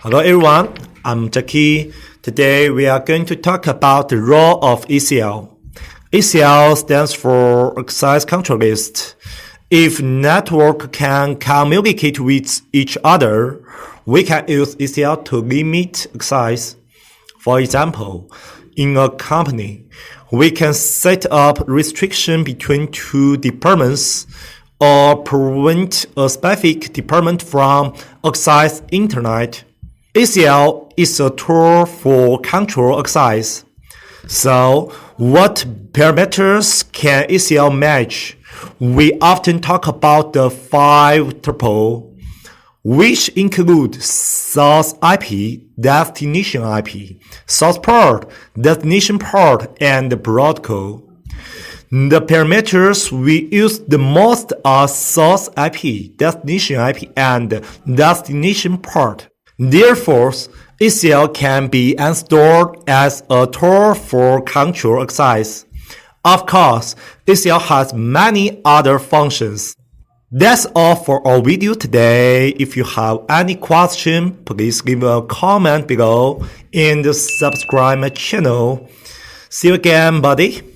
Hello everyone, I'm Jackie. Today we are going to talk about the role of ACL. ACL stands for Access Control List. If network can communicate with each other, we can use ACL to limit access. For example, in a company, we can set up restriction between two departments or prevent a specific department from access internet. ACL is a tool for control access. So, what parameters can ACL manage? We often talk about the 5 tuple, which include source IP, destination IP, source port, destination port, and protocol. The parameters we use the most are source IP, destination IP, and destination port. Therefore, ACL can be installed as a tool for control access. Of course, ACL has many other functions. That's all for our video today. If you have any question, please leave a comment below and subscribe my channel. See you again, buddy.